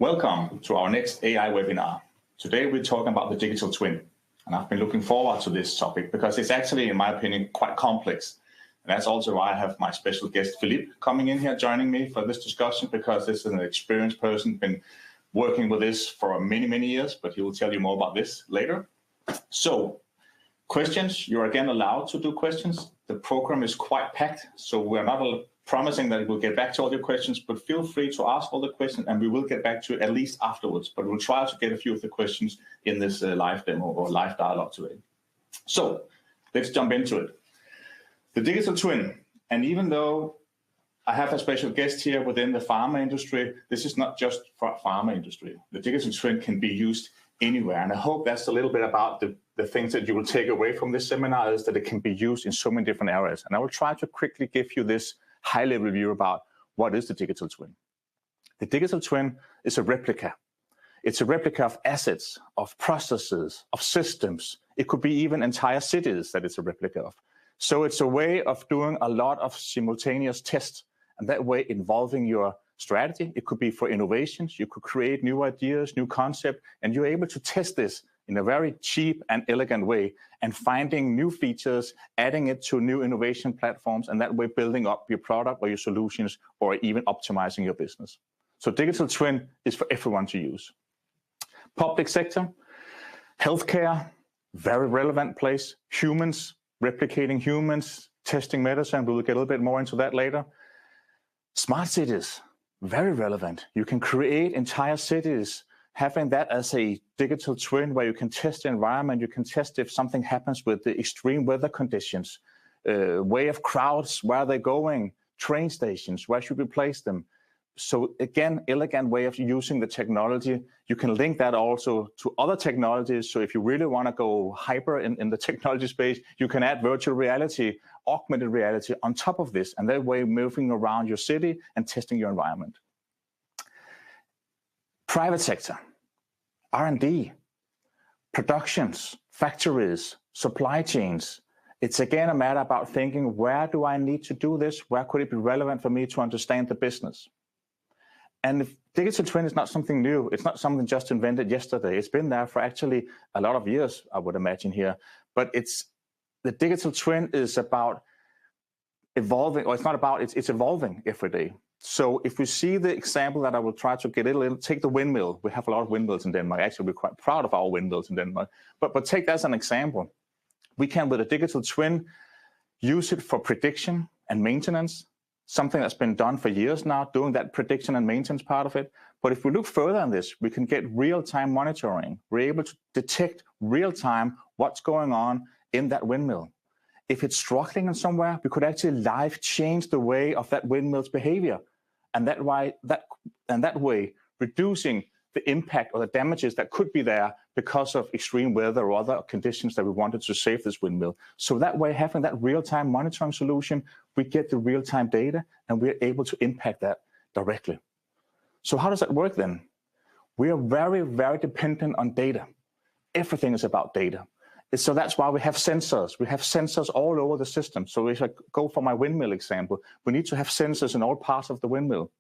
Welcome to our next AI webinar. Today we're talking about the digital twin, and I've been looking forward to this topic because it's actually, in my opinion, quite complex. And that's also why I have my special guest, Philippe, coming in here, joining me for this discussion, because this is an experienced person, been working with this for many, many years, but he will tell you more about this later. So, questions, you're again allowed to do questions. The program is quite packed, so we're not promising that we'll get back to all your questions, but feel free to ask all the questions and we will get back to it at least afterwards. But we'll try to get a few of the questions in this live demo or live dialogue today. So let's jump into it. The digital twin, and even though I have a special guest here within the pharma industry, this is not just for pharma industry. The digital twin can be used anywhere, and I hope that's a little bit about the things that you will take away from this seminar, is that it can be used in so many different areas. And I will try to quickly give you this high-level view about what is the digital twin. The digital twin is a replica. It's a replica of assets, of processes, of systems. It could be even entire cities that it's a replica of. So it's a way of doing a lot of simultaneous tests, and that way involving your strategy. It could be for innovations. You could create new ideas, new concepts, and you're able to test this in a very cheap and elegant way, and finding new features, adding it to new innovation platforms, and that way building up your product or your solutions, or even optimizing your business. So digital twin is for everyone to use. Public sector, healthcare, very relevant place. Humans, replicating humans, testing medicine. We will get a little bit more into that later. Smart cities, very relevant. You can create entire cities, having that as a digital twin where you can test the environment, you can test if something happens with the extreme weather conditions, way of crowds, where are they going, train stations, where should we place them? So again, elegant way of using the technology. You can link that also to other technologies. So if you really want to go hyper in the technology space, you can add virtual reality, augmented reality on top of this, and that way moving around your city and testing your environment. Private sector, R&D, productions, factories, supply chains. It's again a matter about thinking, where do I need to do this? Where could it be relevant for me to understand the business? And the digital twin is not something new. It's not something just invented yesterday. It's been there for actually a lot of years, I would imagine here. But the digital twin is about evolving, or it's not about, it's evolving every day. So if we see the example that I will try to get a little, take the windmill. We have a lot of windmills in Denmark. Actually, we're quite proud of our windmills in Denmark. But take that as an example. We can, with a digital twin, use it for prediction and maintenance, something that's been done for years now, doing that prediction and maintenance part of it. But if we look further on this, we can get real-time monitoring. We're able to detect real-time what's going on in that windmill. If it's struggling in somewhere, we could actually live change the way of that windmill's behavior. And that way, reducing the impact or the damages that could be there because of extreme weather or other conditions that we wanted to save this windmill. So that way, having that real-time monitoring solution, we get the real-time data and we're able to impact that directly. So how does that work then? We are very, very dependent on data. Everything is about data. So that's why we have sensors. We have sensors all over the system. So if I go for my windmill example, we need to have sensors in all parts of the windmill.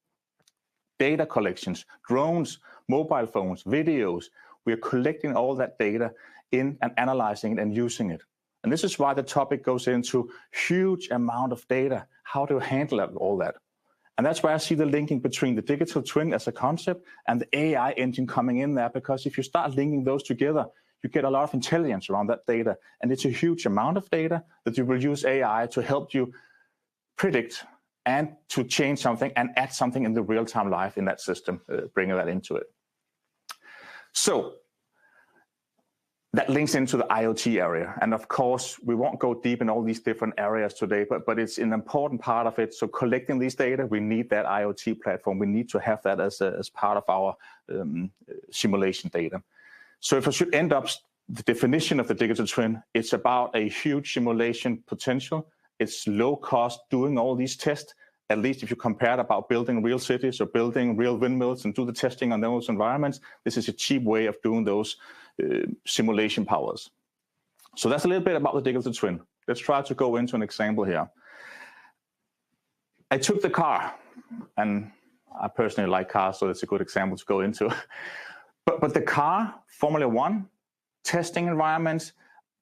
Data collections, drones, mobile phones, videos. We are collecting all that data in and analyzing it and using it. And this is why the topic goes into huge amount of data, how to handle all that. And that's why I see the linking between the digital twin as a concept and the AI engine coming in there, because if you start linking those together, you get a lot of intelligence around that data. And it's a huge amount of data that you will use AI to help you predict and to change something and add something in the real-time life in that system, bringing that into it. So that links into the IoT area. And of course, we won't go deep in all these different areas today, but it's an important part of it. So collecting these data, we need that IoT platform. We need to have that as part of our simulation data. So if I should end up the definition of the digital twin, it's about a huge simulation potential. It's low cost doing all these tests, at least if you compare it about building real cities or building real windmills and do the testing on those environments. This is a cheap way of doing those simulation powers. So that's a little bit about the digital twin. Let's try to go into an example here. I took the car and I personally like cars, so it's a good example to go into. But the car, Formula One, testing environments,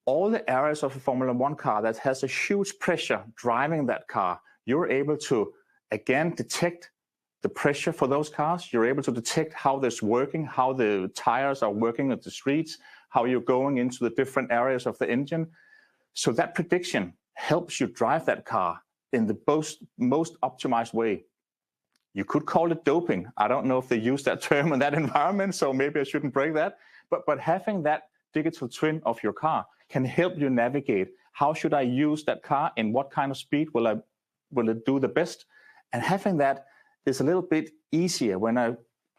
all the areas of a Formula One car that has a huge pressure driving that car, you're able to, again, detect the pressure for those cars. You're able to detect how this working, how the tires are working at the streets, how you're going into the different areas of the engine. So that prediction helps you drive that car in the most optimized way. You could call it doping. I don't know if they use that term in that environment, so maybe I shouldn't break that. But having that digital twin of your car can help you navigate. How should I use that car? In what kind of speed will it do the best? And having that is a little bit easier. When I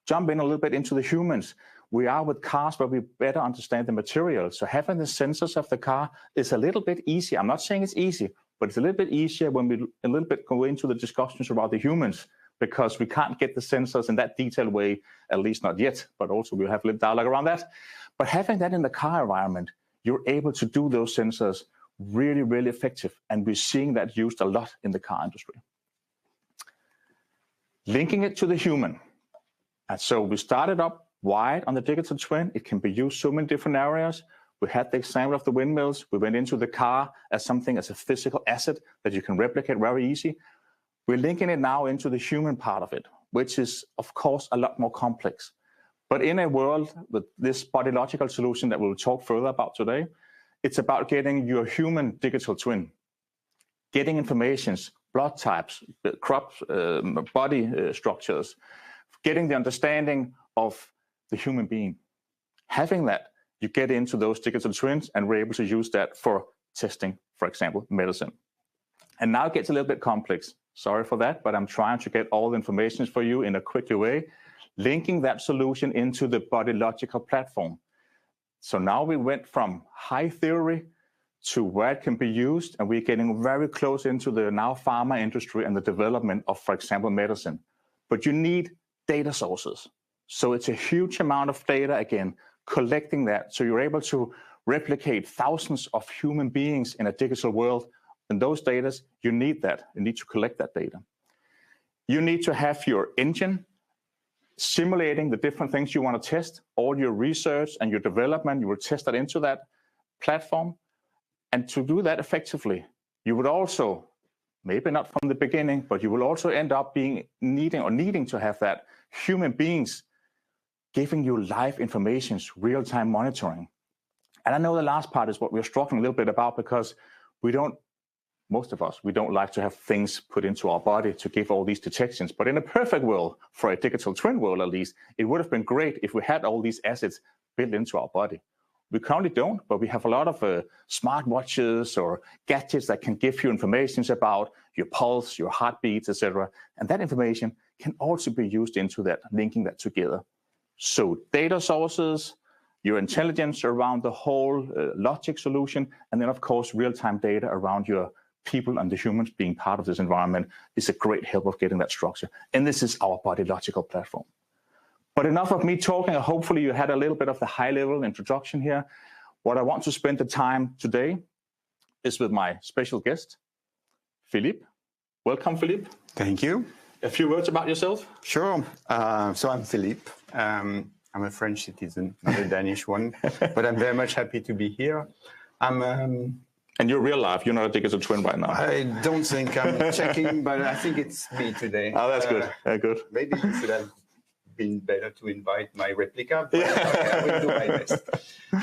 jump in a little bit into the humans, we are with cars where we better understand the material. So having the sensors of the car is a little bit easier. I'm not saying it's easy, but it's a little bit easier when we a little bit go into the discussions about the humans, because we can't get the sensors in that detailed way, at least not yet, but also we'll have a little dialogue around that. But having that in the car environment, you're able to do those sensors really, really effective. And we're seeing that used a lot in the car industry. Linking it to the human. And so we started up wide on the digital twin. It can be used so many different areas. We had the example of the windmills. We went into the car as something, as a physical asset that you can replicate very easy. We're linking it now into the human part of it, which is, of course, a lot more complex. But in a world with this bodylogical solution that we'll talk further about today, it's about getting your human digital twin, getting informations, blood types, crops, body structures, getting the understanding of the human being. Having that, you get into those digital twins, and we're able to use that for testing, for example, medicine. And now it gets a little bit complex. Sorry for that, but I'm trying to get all the information for you in a quick way, linking that solution into the bodylogical platform. So now we went from high theory to where it can be used, and we're getting very close into the now pharma industry and the development of, for example, medicine. But you need data sources. So it's a huge amount of data, again, collecting that. So you're able to replicate thousands of human beings in a digital world. And those data, you need that. You need to collect that data. You need to have your engine simulating the different things you want to test. All your research and your development, you will test that into that platform. And to do that effectively, you would also, maybe not from the beginning, but you will also end up needing to have that human beings giving you live information, real-time monitoring. And I know the last part is what we're struggling a little bit about, because most of us, we don't like to have things put into our body to give all these detections. But in a perfect world, for a digital twin world at least, it would have been great if we had all these assets built into our body. We currently don't, but we have a lot of smart watches or gadgets that can give you information about your pulse, your heartbeats, etc. And that information can also be used into that, linking that together. So data sources, your intelligence around the whole logic solution, and then, of course, real-time data around your people and the humans being part of this environment is a great help of getting that structure. And this is our bodylogical platform. But enough of me talking. Hopefully you had a little bit of the high-level introduction here. What I want to spend the time today is with my special guest, Philippe. Welcome, Philippe. Thank you. A few words about yourself? Sure. So I'm Philippe. I'm a French citizen, not a Danish one, but I'm very much happy to be here. And you're real life. You're not a digital twin right now. I don't think I'm checking, but I think it's me today. Oh, that's good. Very good. Maybe you should have been better to invite my replica, but okay, I will do my best.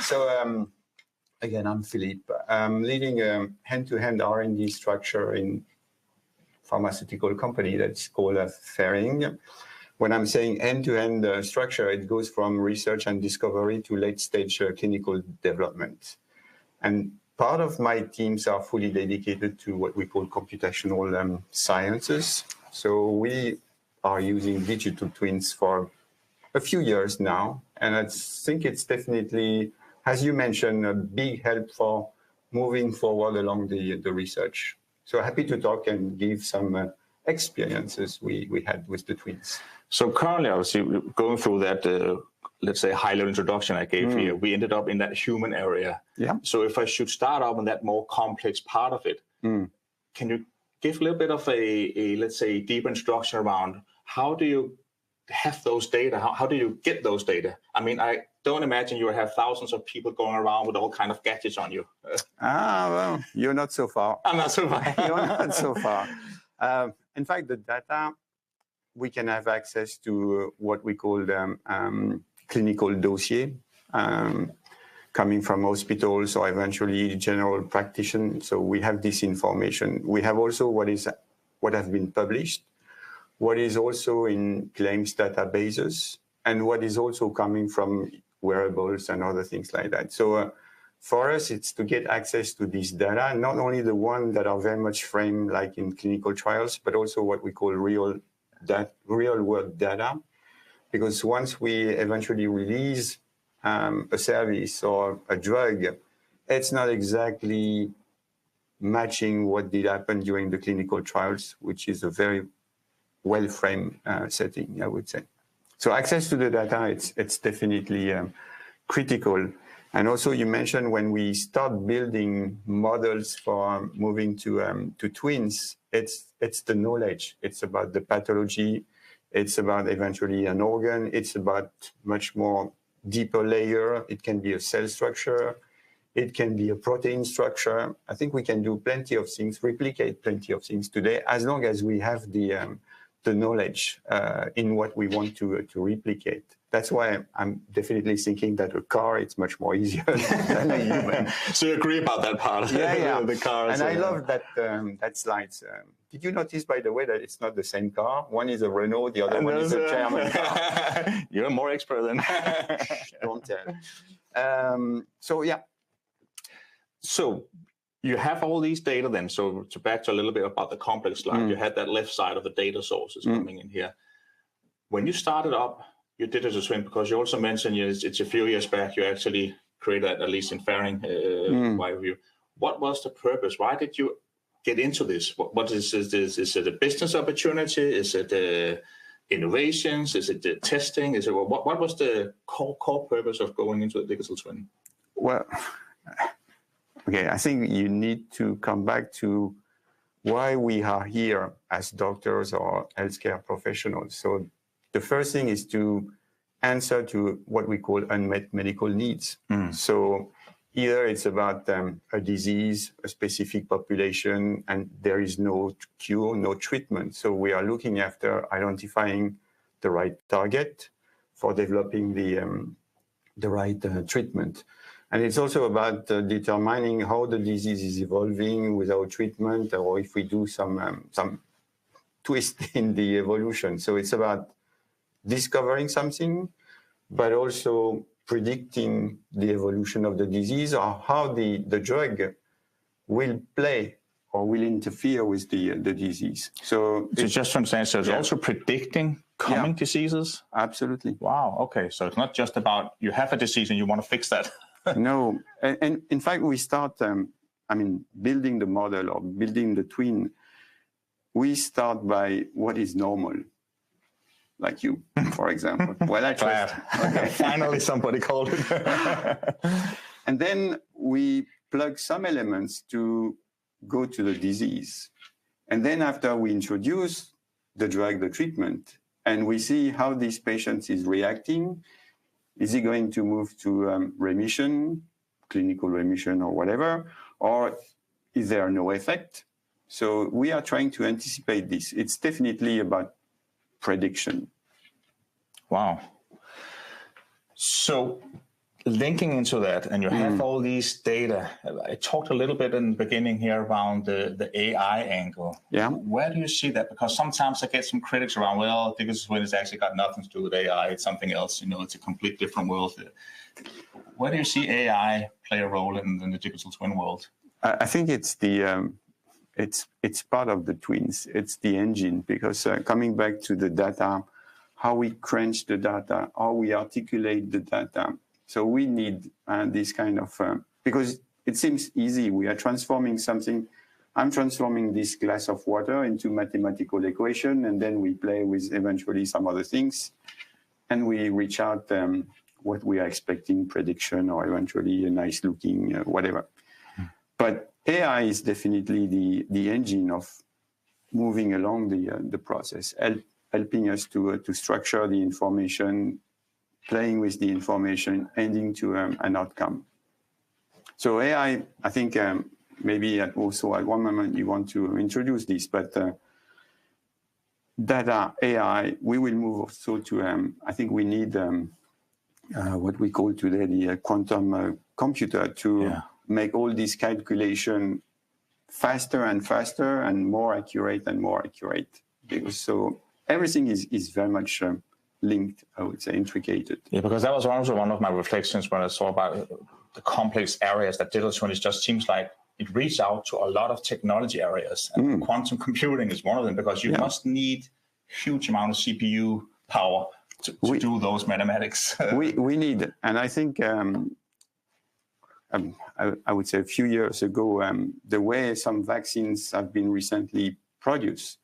So again, I'm Philippe. I'm leading a hand-to-hand R&D structure in pharmaceutical company that's called Ferring. When I'm saying end-to-end structure, it goes from research and discovery to late-stage clinical development. And part of my teams are fully dedicated to what we call computational sciences. So we are using digital twins for a few years now. And I think it's definitely, as you mentioned, a big help for moving forward along the research. So happy to talk and give some experiences we had with the twins. So currently, obviously, going through that, let's say, high-level introduction I gave here, we ended up in that human area. Yeah. So if I should start off in that more complex part of it, can you give a little bit of a, let's say, deep introduction around how do you have those data? How do you get those data? I mean, I don't imagine you have thousands of people going around with all kind of gadgets on you. Well, you're not so far. I'm not so far. You're not so far. In fact, the data, we can have access to what we call clinical dossier, coming from hospitals or eventually general practitioners. So we have this information. We have also what has been published, what is also in claims databases, and what is also coming from wearables and other things like that. So for us, it's to get access to this data, not only the ones that are very much framed like in clinical trials, but also what we call real world data. Because once we eventually release a service or a drug, it's not exactly matching what did happen during the clinical trials, which is a very well-framed setting, I would say. So access to the data, it's definitely critical. And also you mentioned when we start building models for moving to twins, it's the knowledge. It's about the pathology. It's about eventually an organ. It's about much more deeper layer. It can be a cell structure. It can be a protein structure. I think we can do plenty of things, replicate plenty of things today, as long as we have the knowledge in what we want to replicate. That's why I'm definitely thinking that a car, it's much more easier than a human. So you agree about that part? Yeah. The cars. And I love that slides. Did you notice, by the way, that it's not the same car? One is a Renault, the other one is a German car. You're more expert than Don't tell. So, yeah. So you have all these data then. So to back to a little bit about the complex slide, you had that left side of the data sources coming in here. When you started up your digital twin, because you also mentioned it's a few years back, you actually created, at least in Faring, view. What was the purpose? Why did you get into this? What is this? Is it a business opportunity? Is it innovations? Is it the testing? Is it what was the core purpose of going into the digital twin? Well, okay, I think you need to come back to why we are here as doctors or healthcare professionals. So the first thing is to answer to what we call unmet medical needs. So either it's about a disease, a specific population, and there is no cure, no treatment. So we are looking after identifying the right target for developing the right treatment. And it's also about determining how the disease is evolving without treatment, or if we do some twist in the evolution. So it's about discovering something, but also predicting the evolution of the disease or how the drug will play or will interfere with the disease. So just to understand, so it's also predicting coming diseases? Absolutely. Wow, okay. So it's not just about you have a disease and you want to fix that. No, and in fact, we start, building the model or building the twin, we start by what is normal. Like you, for example. Well, I trust. Okay. Finally, somebody called it. And then we plug some elements to go to the disease. And then after we introduce the drug, the treatment, and we see how this patient is reacting, is he going to move to remission, clinical remission or whatever, or is there no effect? So we are trying to anticipate this. It's definitely about prediction. Wow. So linking into that, and you have all these data, I talked a little bit in the beginning here around the AI angle. Yeah. Where do you see that? Because sometimes I get some critics around, well, digital twin has actually got nothing to do with AI. It's something else. It's a complete different world. Where do you see AI play a role in the digital twin world? I think it's it's part of the twins. It's the engine, because coming back to the data, how we crunch the data, how we articulate the data. So we need this kind of, because it seems easy. We are transforming something. I'm transforming this glass of water into mathematical equation, and then we play with eventually some other things, and we reach out what we are expecting, prediction, or eventually a nice looking whatever. But AI is definitely the engine of moving along the process, helping us to structure the information, playing with the information, ending to an outcome. So AI, I think maybe also at one moment you want to introduce this, but data, AI, we will move also to, I think we need what we call today the quantum computer to make all this calculation faster and faster and more accurate and more accurate. So everything is very much linked, I would say, intricated. Yeah, because that was also one of my reflections when I saw about the complex areas that digital twin. It just seems like it reaches out to a lot of technology areas, and quantum computing is one of them, because you must need huge amount of CPU power to do those mathematics. we need, and I think I would say a few years ago, the way some vaccines have been recently produced,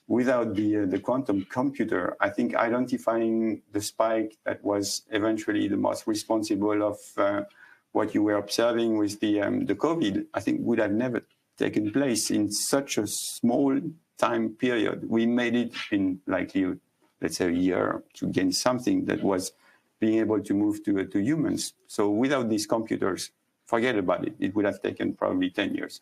without the quantum computer, I think identifying the spike that was eventually the most responsible of what you were observing with the COVID, I think would have never taken place in such a small time period. We made it in likely, let's say, a year to gain something that was being able to move to humans. So without these computers, forget about it. It would have taken probably 10 years.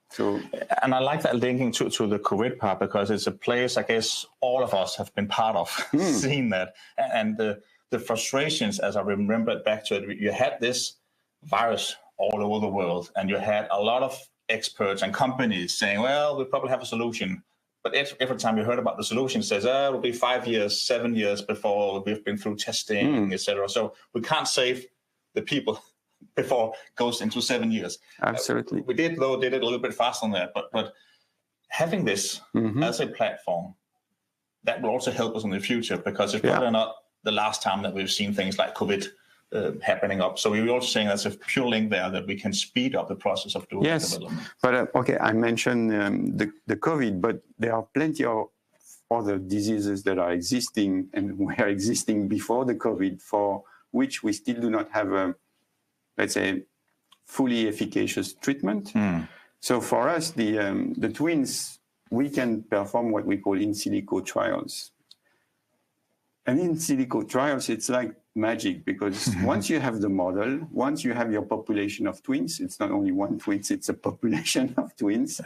So, and I like that linking to the COVID part, because it's a place I guess all of us have been part of, seeing that. And the frustrations, as I remember it back to it, you had this virus all over the world, and you had a lot of experts and companies saying, well, we probably have a solution. But every time you heard about the solution, it says, it'll be 5 years, 7 years before we've been through testing, etc. So we can't save the people before it goes into 7 years. Absolutely. We did it a little bit faster than that. But having this as a platform, that will also help us in the future, because it's probably not the last time that we've seen things like COVID happening up. So we were also saying that's a pure link there, that we can speed up the process of doing development. But okay, I mentioned the COVID, but there are plenty of other diseases that are existing and were existing before the COVID, for which we still do not have a, let's say, fully efficacious treatment. So for us, the twins, we can perform what we call in silico trials. And in silico trials, it's like magic, because once you have the model, once you have your population of twins, it's not only one twins, it's a population of twins,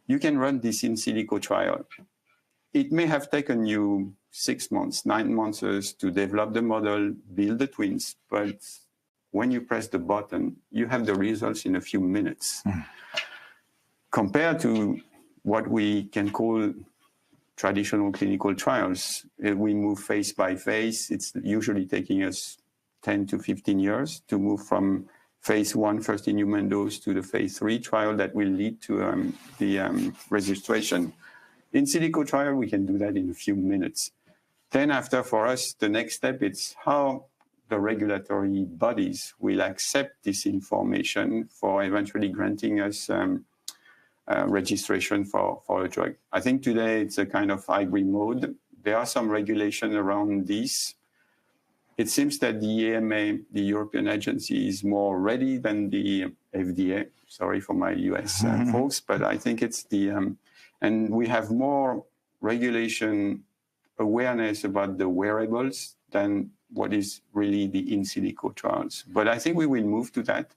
you can run this in silico trial. It may have taken you 6 months, 9 months to develop the model, build the twins, but when you press the button, you have the results in a few minutes. Compared to what we can call traditional clinical trials, we move phase by phase. It's usually taking us 10 to 15 years to move from phase 1, first in human dose, to the phase 3 trial that will lead to the registration. In silico trial, we can do that in a few minutes. Then after, for us, the next step, it's how the regulatory bodies will accept this information for eventually granting us registration for a drug. I think today it's a kind of hybrid mode. There are some regulation around this. It seems that the EMA, the European agency, is more ready than the FDA. Sorry for my US folks, but I think it's and we have more regulation awareness about the wearables than what is really the in silico trials. But I think we will move to that.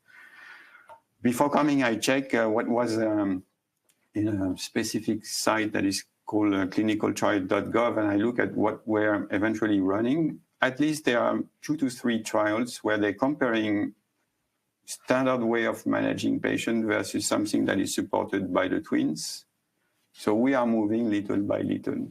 Before coming, I check what was in a specific site that is called clinicaltrial.gov, and I look at what we're eventually running. At least there are 2 to 3 trials where they're comparing standard way of managing patients versus something that is supported by the twins. So we are moving little by little.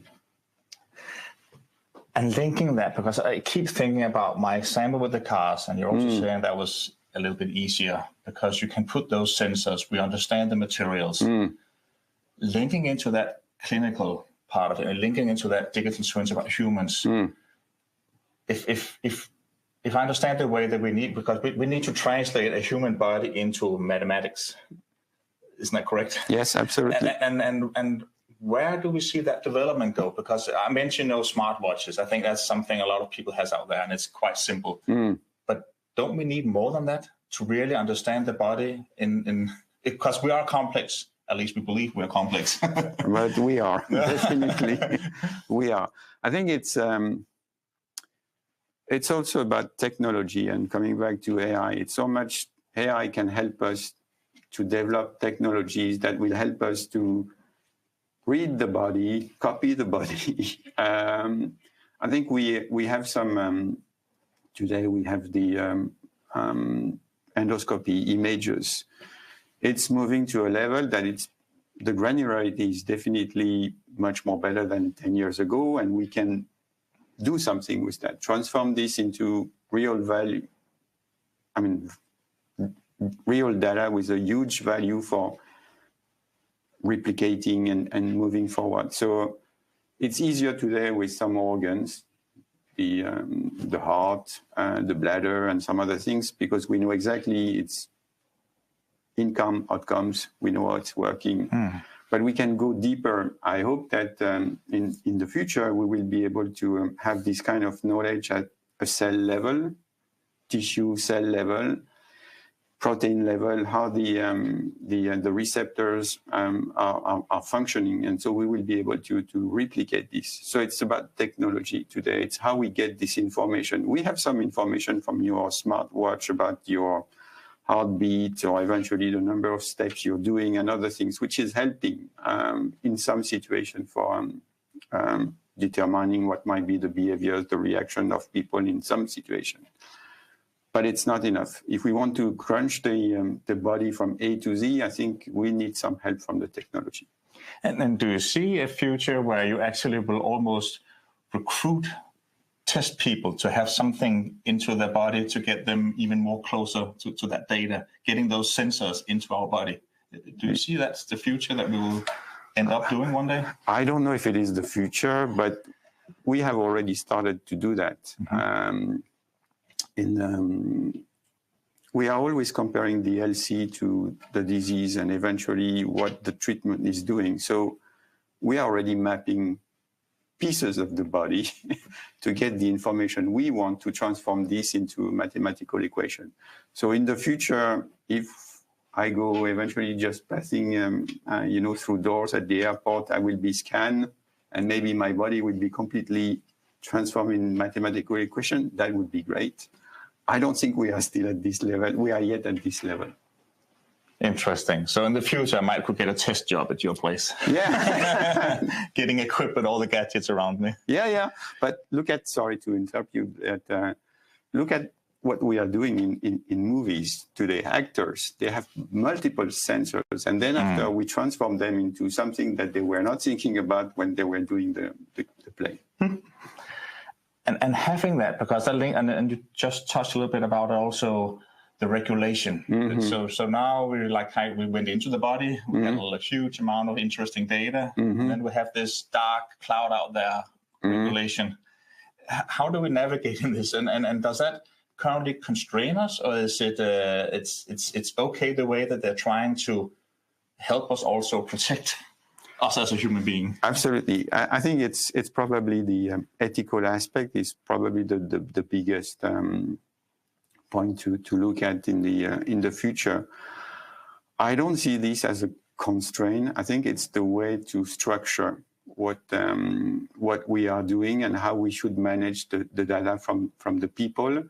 And linking that, because I keep thinking about my example with the cars, and you're also saying that was a little bit easier because you can put those sensors, we understand the materials. Linking into that clinical part of it, and linking into that digital twins about humans. If I understand the way that we need, because we need to translate a human body into mathematics. Isn't that correct? Yes, absolutely. And where do we see that development go? Because I mentioned those smartwatches. I think that's something a lot of people has out there, and it's quite simple. But don't we need more than that to really understand the body? Because we are complex at least we believe we're complex. But we are, definitely. We are. I think it's also about technology, and coming back to AI. It's so much AI can help us to develop technologies that will help us to read the body, copy the body. I think we have some, today we have the endoscopy images. It's moving to a level that the granularity is definitely much more better than 10 years ago, and we can do something with that, transform this into real value. I mean, real data with a huge value for replicating and moving forward. So it's easier today with some organs, the heart, the bladder, and some other things, because we know exactly its outcomes, we know how it's working. But we can go deeper. I hope that in the future, we will be able to have this kind of knowledge at a cell level, tissue cell level, protein level, how the receptors are functioning. And so we will be able to replicate this. So it's about technology today. It's how we get this information. We have some information from your smartwatch about your heartbeat, or eventually the number of steps you're doing and other things, which is helping in some situation for determining what might be the behaviors, the reaction of people in some situation. But it's not enough. If we want to crunch the body from A to Z, I think we need some help from the technology. And do you see a future where you actually will almost recruit test people to have something into their body to get them even more closer to that data, getting those sensors into our body? Do you see that's the future that we will end up doing one day? I don't know if it is the future, but we have already started to do that. We are always comparing the LC to the disease and eventually what the treatment is doing. So we are already mapping pieces of the body to get the information we want to transform this into a mathematical equation. So in the future, if I go eventually just passing, through doors at the airport, I will be scanned, and maybe my body will be completely transformed in mathematical equation. That would be great. I don't think we are still at this level. We are yet at this level. Interesting. So in the future, I might could get a test job at your place. Yeah. Getting equipped with all the gadgets around me. Yeah. But sorry to interrupt you, look at what we are doing in movies today. Actors, they have multiple sensors, and then after we transform them into something that they were not thinking about when they were doing the play. And having that, because that link, and you just touched a little bit about also the regulation. So now we went into the body, we had a huge amount of interesting data, and then we have this dark cloud out there, regulation. How do we navigate in this? And does that currently constrain us, or is it it's okay the way that they're trying to help us also protect us as a human being? Absolutely. I think it's probably the ethical aspect is probably the biggest point to look at in the future. I don't see this as a constraint. I think it's the way to structure what we are doing and how we should manage the data from the people.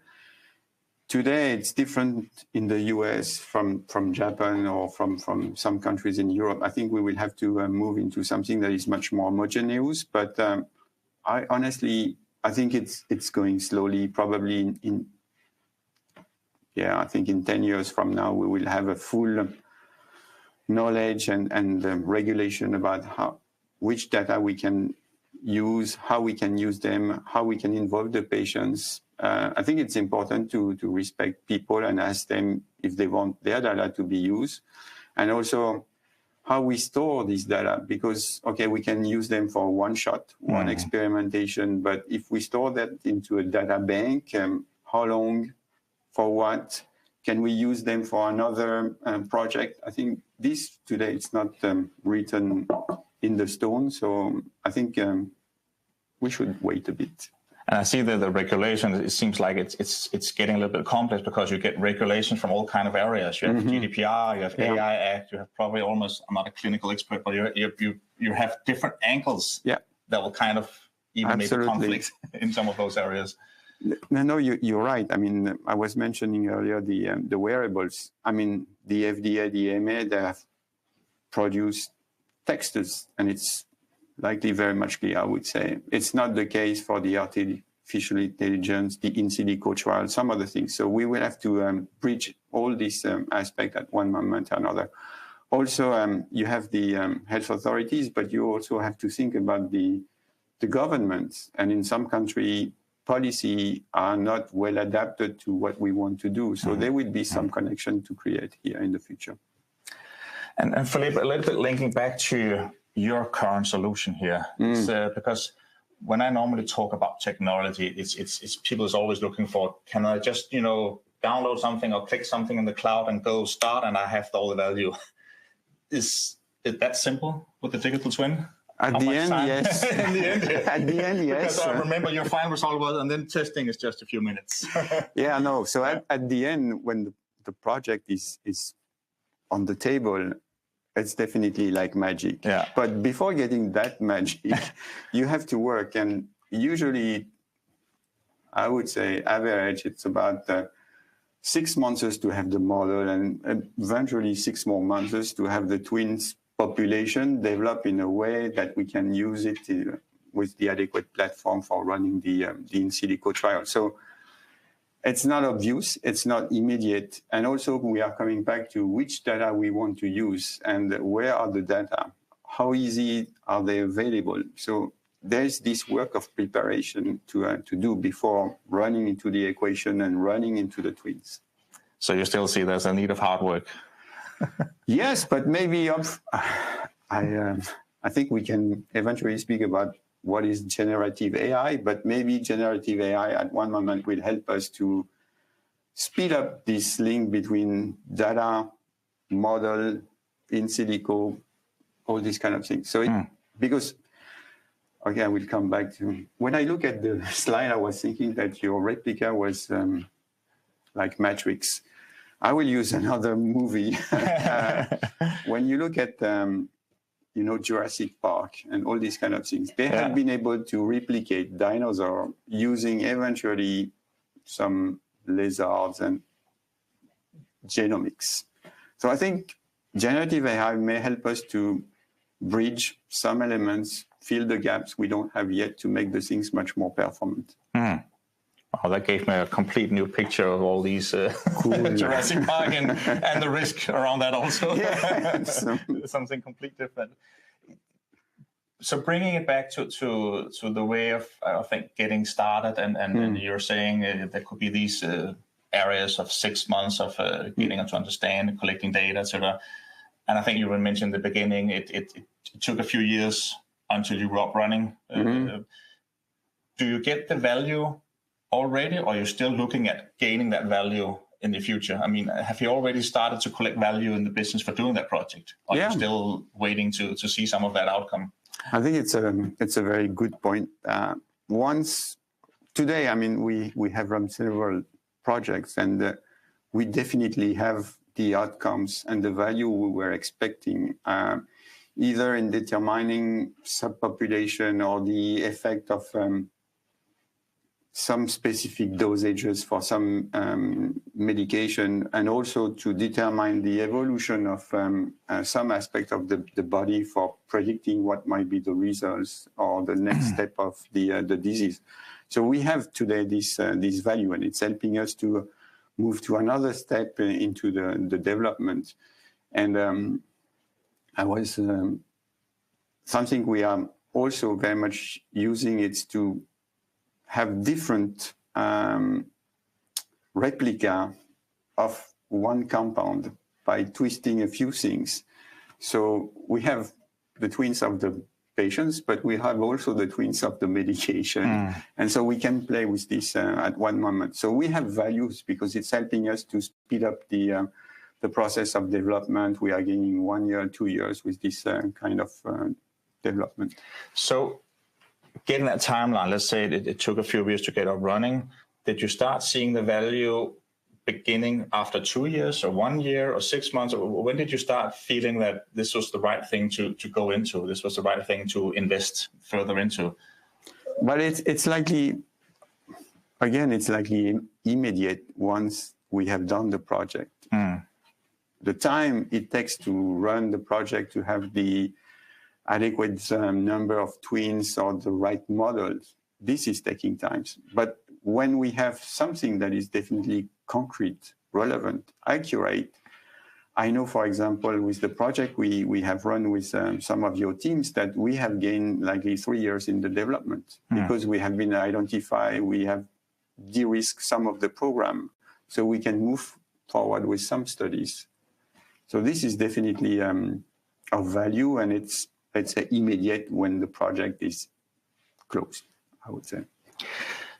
Today, it's different in the US from Japan or from some countries in Europe. I think we will have to move into something that is much more homogeneous. But I think it's going slowly. Probably I think in 10 years from now, we will have a full knowledge and regulation about which data we can use, how we can use them, how we can involve the patients. I think it's important to respect people and ask them if they want their data to be used, and also how we store this data, because, we can use them for one shot, one experimentation, but if we store that into a data bank, how long, for what, can we use them for another project? I think this today, it's not written in the stone, so I think we should wait a bit. And I see that the regulation, it seems like it's getting a little bit complex because you get regulations from all kind of areas. You have GDPR, you have AI Act, you have probably almost, I'm not a clinical expert, but you have different angles that will kind of even make a conflict in some of those areas. No, you're right. I mean, I was mentioning earlier the wearables. I mean, the FDA, the EMA, they have produced texts, and it's likely very much clear, I would say. It's not the case for the artificial intelligence, the in silico trial, some other things. So we will have to bridge all these aspects at one moment or another. Also, you have the health authorities, but you also have to think about the governments. And in some countries, policy are not well adapted to what we want to do. So there will be some connection to create here in the future. And Philippe, a little bit linking back to your current solution here, because when I normally talk about technology, it's people is always looking for, can I just, download something or click something in the cloud and go start and I have all the value. Is it that simple with the digital twin? At the end, yes. In the end, At the end, yes. Because I remember your final result was, and then testing is just a few minutes. Yeah, no. So at the end, when the project is on the table, it's definitely like magic. Yeah. But before getting that magic, you have to work. And usually, I would say, average, it's about 6 months to have the model, and eventually 6 more months to have the twins population develop in a way that we can use it with the adequate platform for running the in silico trial. So it's not obvious, it's not immediate. And also we are coming back to which data we want to use and where are the data, how easy are they available. So there's this work of preparation to do before running into the equation and running into the twins. So you still see there's a need of hard work? Yes, but maybe I think we can eventually speak about what is generative AI, but maybe generative AI at one moment will help us to speed up this link between data, model, in silico, all these kind of things. So because, again, we'll come back to, when I look at the slide, I was thinking that your replica was like Matrix. I will use another movie. When you look at, Jurassic Park and all these kind of things, they have been able to replicate dinosaurs using eventually some lizards and genomics. So I think generative AI may help us to bridge some elements, fill the gaps we don't have yet to make the things much more performant. Wow, that gave me a complete new picture of all these Jurassic Park and the risk around that also. Yeah, something completely different. So bringing it back to the way of, I think, getting started, and you're saying there could be these areas of 6 months of getting to understand, collecting data, etc. And I think you mentioned in the beginning, it took a few years until you were up running. Do you get the value already, or are you still looking at gaining that value in the future? I mean, have you already started to collect value in the business for doing that project? Or are you still waiting to see some of that outcome? I think it's a very good point. Today, I mean, we have run several projects, and we definitely have the outcomes and the value we were expecting, either in determining subpopulation or the effect of some specific dosages for some medication, and also to determine the evolution of some aspect of the body for predicting what might be the results or the next step of the disease. So we have today this value, and it's helping us to move to another step into the development. And something we are also very much using it to have different replica of one compound by twisting a few things. So we have the twins of the patients, but we have also the twins of the medication. And so we can play with this at one moment. So we have values because it's helping us to speed up the process of development. We are gaining 1 year, 2 years with this kind of development. So getting that timeline, let's say it took a few years to get up running. Did you start seeing the value beginning after 2 years or 1 year or 6 months? When did you start feeling that this was the right thing to go into? This was the right thing to invest further into? But it's likely, again, it's likely immediate once we have done the project. The time it takes to run the project, to have the adequate number of twins or the right models, this is taking time. But when we have something that is definitely concrete, relevant, accurate, I know, for example, with the project we have run with some of your teams, that we have gained likely 3 years in the development because we have been identified, we have de-risked some of the program, so we can move forward with some studies. So this is definitely of value, and it's immediate when the project is closed, I would say.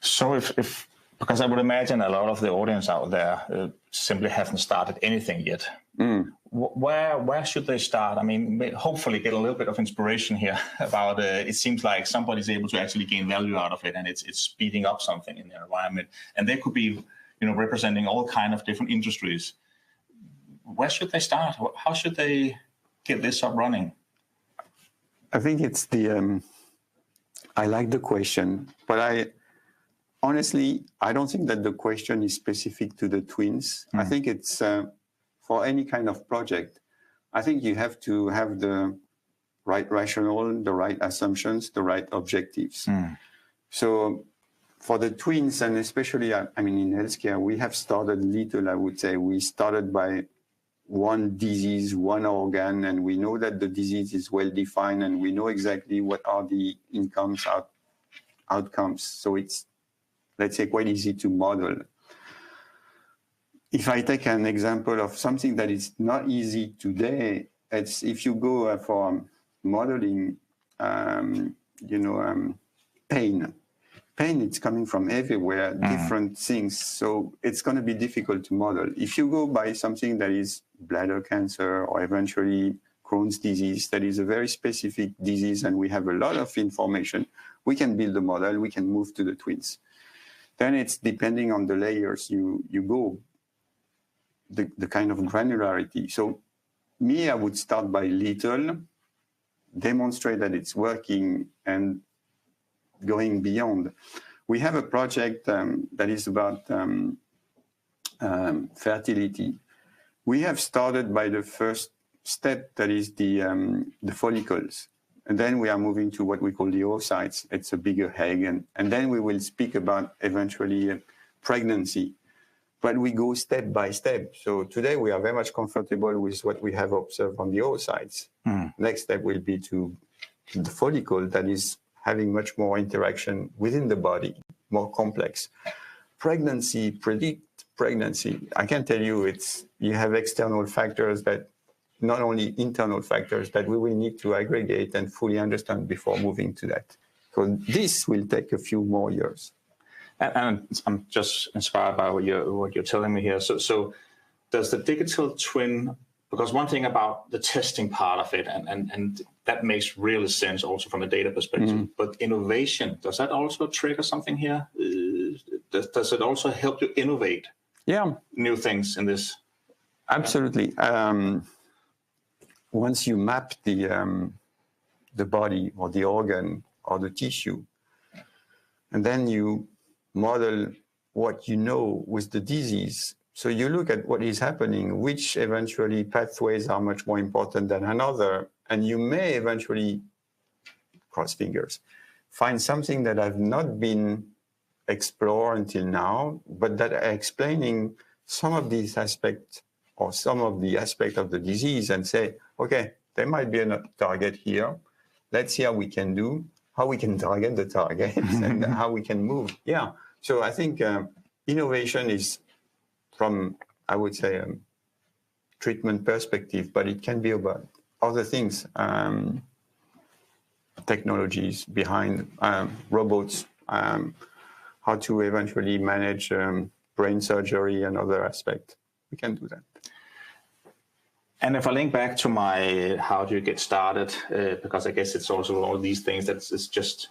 So if because I would imagine a lot of the audience out there simply haven't started anything yet. Where should they start? I mean, hopefully get a little bit of inspiration here about it seems like somebody's able to actually gain value out of it, and it's speeding up something in their environment. And they could be, representing all kind of different industries. Where should they start? How should they get this up running? I think it's I like the question, but honestly, I don't think that the question is specific to the twins. I think it's for any kind of project. I think you have to have the right rationale, the right assumptions, the right objectives. So for the twins, and especially, in healthcare, we have started little, I would say. We started by one disease, one organ, and we know that the disease is well defined, and we know exactly what are the outcomes. So it's, let's say, quite easy to model. If I take an example of something that is not easy today, it's if you go for modeling, pain. Pain, it's coming from everywhere, different things. So it's going to be difficult to model. If you go by something that is bladder cancer or eventually Crohn's disease, that is a very specific disease, and we have a lot of information, we can build a model, we can move to the twins. Then it's depending on the layers you go, the kind of granularity. So me, I would start by little, demonstrate that it's working, and going beyond. We have a project that is about fertility. We have started by the first step, that is the follicles. And then we are moving to what we call the oocytes. It's a bigger egg. And then we will speak about eventually pregnancy. But we go step by step. So today we are very much comfortable with what we have observed on the oocytes. Next step will be to the follicle that is having much more interaction within the body, more complex. Pregnancy, predict pregnancy. I can tell you you have external factors that, not only internal factors, that we will need to aggregate and fully understand before moving to that. So this will take a few more years. And I'm just inspired by what you're telling me here. So does the digital twin, because one thing about the testing part of it, and that makes real sense also from a data perspective, but innovation, does that also trigger something here? Does it also help you innovate new things in this? Absolutely. Once you map the body or the organ or the tissue, and then you model what you know with the disease. So you look at what is happening, which eventually pathways are much more important than another, and you may eventually, cross fingers, find something that have not been explored until now, but that are explaining some of these aspects or some of the aspect of the disease, and say, okay, there might be a target here. Let's see how we can target the target and how we can move. Yeah. So I think innovation is, from, I would say, treatment perspective, but it can be about other things, technologies behind robots, how to eventually manage brain surgery and other aspects. We can do that. And if I link back to my how do you get started, because I guess it's also all these things that it's just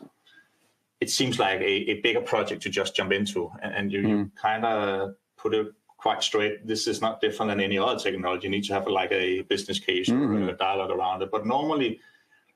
it seems like a bigger project to just jump into, and you kind of put it quite straight. This is not different than any other technology. You need to have like a business case or a dialogue around it. But normally,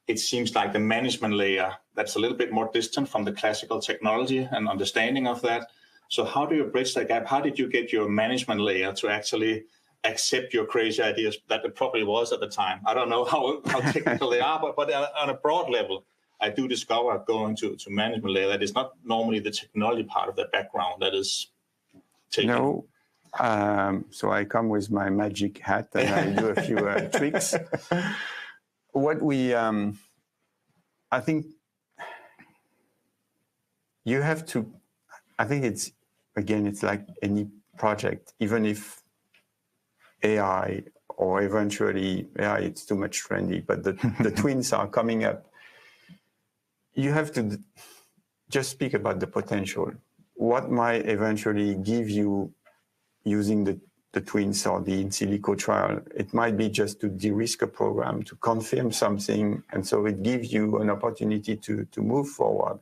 it seems like the management layer that's a little bit more distant from the classical technology and understanding of that. So how do you bridge that gap? How did you get your management layer to actually accept your crazy ideas that it probably was at the time? I don't know how technical they are, but on a broad level, I do discover going to management layer that is not normally the technology part of the background that is taken. No. So I come with my magic hat and I do a few tricks. What we, I think you have to, I think it's, again, it's like any project, even if AI or eventually AI, it's too much trendy, but the twins are coming up. You have to just speak about the potential. What might eventually give you using the twins or the in silico trial? It might be just to de-risk a program, to confirm something, and so it gives you an opportunity to move forward.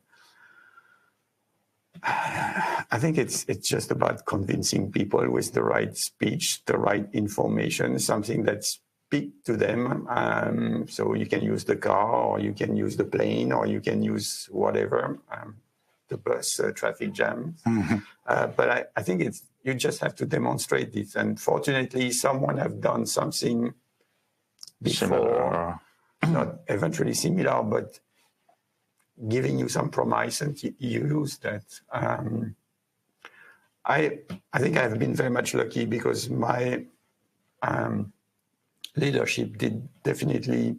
I think it's just about convincing people with the right speech, the right information, something that speaks to them. So you can use the car, or you can use the plane, or you can use whatever, the bus, traffic jam. But I think you just have to demonstrate it. And fortunately, someone have done something before, not eventually similar, but giving you some promise, and you use that. I think I've been very much lucky because my leadership did definitely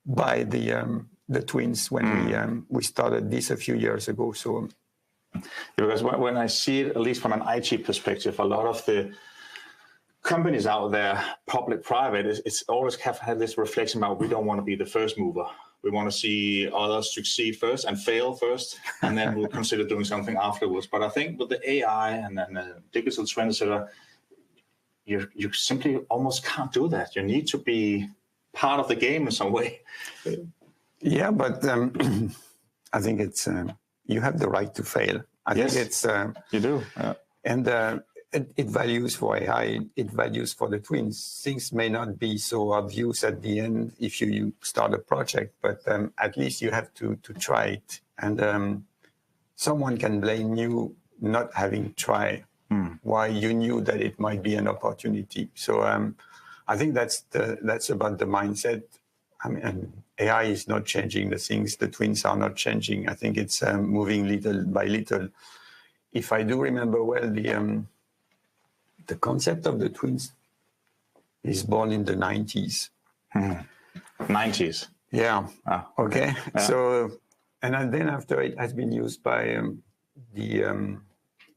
buy the twins when we started this a few years ago. So, because when I see it, at least from an IT perspective, a lot of the companies out there, public, private, it's always have had this reflection about we don't want to be the first mover. We want to see others succeed first and fail first, and then we'll consider doing something afterwards. But I think with the AI and then the digital trends, you simply almost can't do that. You need to be part of the game in some way. Yeah, but I think it's you have the right to fail. I think it's you do, and it values for AI. It values for the twins. Things may not be so obvious at the end if you start a project, but at least you have to try it. And someone can blame you not having tried. Why you knew that it might be an opportunity. So I think that's about the mindset. I mean, AI is not changing the things. The twins are not changing. I think it's moving little by little. If I do remember well, the concept of the twins is born in the 90s. 90s? Yeah. Okay. Yeah. So, and then after it has been used by the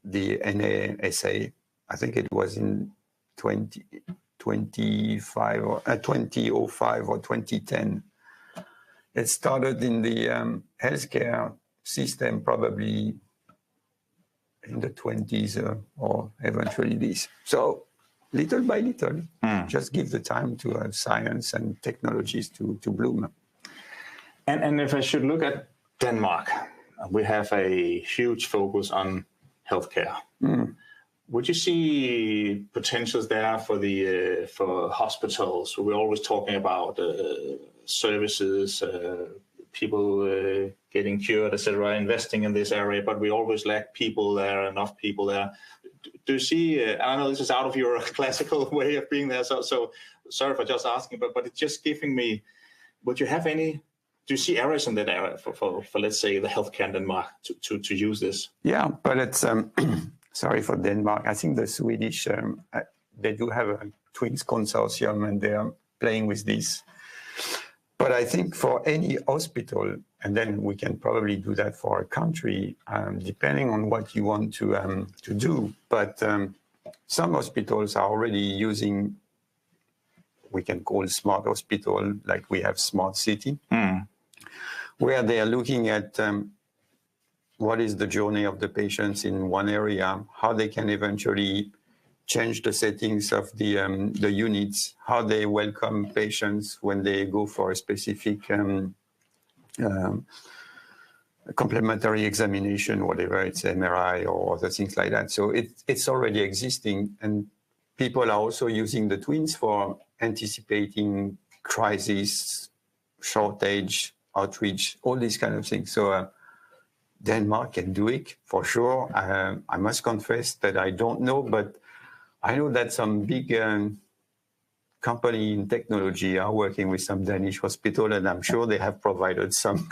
NASA. I think it was in 2005 or 2005 or 2010. It started in the healthcare system, probably in the 20s or eventually this. So little by little, just give the time to science and technologies to bloom. And if I should look at Denmark, we have a huge focus on healthcare. Would you see potentials there for hospitals? We're always talking about services, people getting cured, etc., investing in this area, but we always lack people there, enough people there. Do you see, I know this is out of your classical way of being there, so sorry for just asking, but it's just giving me, would you have any, do you see areas in that area for let's say, the healthcare in Denmark to use this? Yeah, but it's, sorry for Denmark, I think the Swedish, they do have a twins consortium and they are playing with this. But I think for any hospital, and then we can probably do that for a country, depending on what you want to do. But some hospitals are already using, we can call smart hospital, like we have smart city, where they are looking at what is the journey of the patients in one area, how they can eventually change the settings of the units, how they welcome patients when they go for a specific complementary examination, whatever it's MRI or other things like that. So it's already existing, and people are also using the twins for anticipating crisis, shortage, outreach, all these kind of things. So Denmark can do it for sure. I must confess that I don't know, but I know that some big company in technology are working with some Danish hospital, and I'm sure they have provided some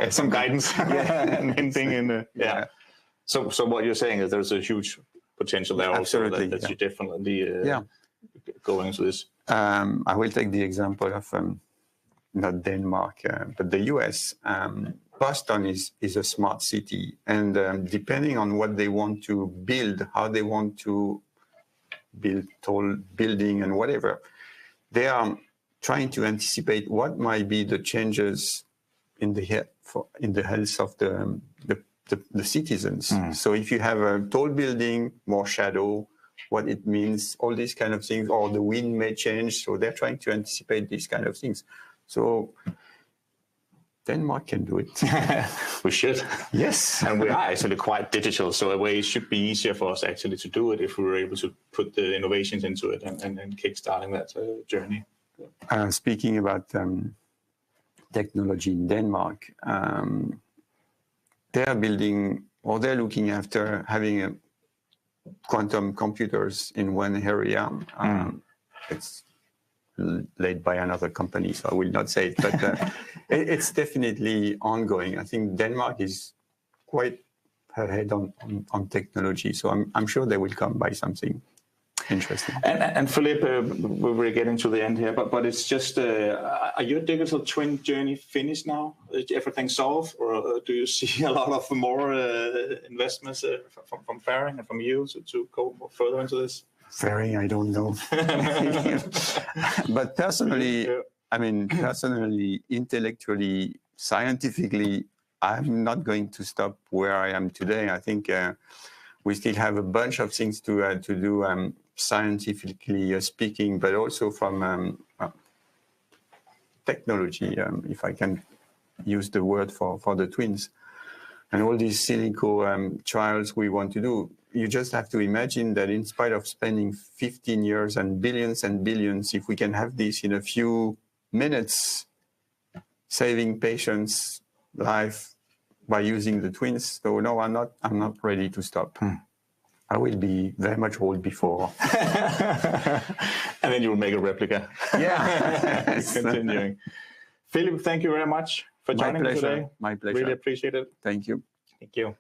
some guidance. Yeah. Hinting in the, Yeah. So what you're saying is there's a huge potential there also that you definitely go into this. I will take the example of not Denmark, but the US. Boston is a smart city, and depending on what they want to build, how they want to build tall building and whatever, they are trying to anticipate what might be the changes in the health of the citizens. So if you have a tall building, more shadow, what it means, all these kind of things, or the wind may change. So they're trying to anticipate these kind of things. So Denmark can do it. We should. Yes. And we are actually quite digital, so a way it should be easier for us actually to do it if we were able to put the innovations into it and kickstarting that journey. Speaking about technology in Denmark, they are building, or they're looking after having quantum computers in one area. It's led by another company, so I will not say it, but it's definitely ongoing. I think Denmark is quite ahead on technology, so I'm sure they will come by something interesting. And Philippe, we're getting to the end here, but it's just, are your digital twin journey finished now? Is everything solved, or do you see a lot of more investments from Faring and from you to go further into this? Faring, I don't know. But personally, personally, intellectually, scientifically, I'm not going to stop where I am today. I think we still have a bunch of things to do scientifically speaking, but also from technology, if I can use the word for the twins. And all these silico trials we want to do, you just have to imagine that in spite of spending 15 years and billions, if we can have this in a few minutes, saving patients' life by using the twins. So no, I'm not ready to stop. I will be very much old before. And then you will make a replica. Yeah. Continuing. Philippe, thank you very much for joining me today. My pleasure. Really appreciate it. Thank you. Thank you.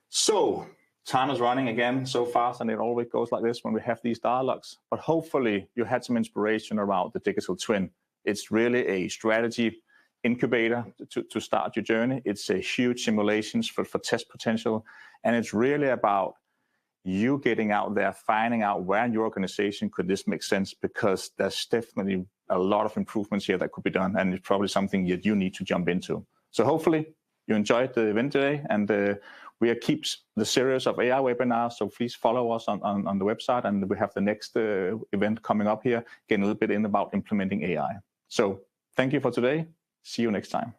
So, time is running again so fast, and it always goes like this when we have these dialogues. But hopefully you had some inspiration around the digital twin. It's really a strategy incubator to start your journey. It's a huge simulations for test potential. And it's really about you getting out there, finding out where in your organization could this make sense, because there's definitely a lot of improvements here that could be done. And it's probably something that you need to jump into. So hopefully you enjoyed the event today, and we keep the series of AI webinars, so please follow us on the website, and we have the next event coming up here, getting a little bit in about implementing AI. So thank you for today. See you next time.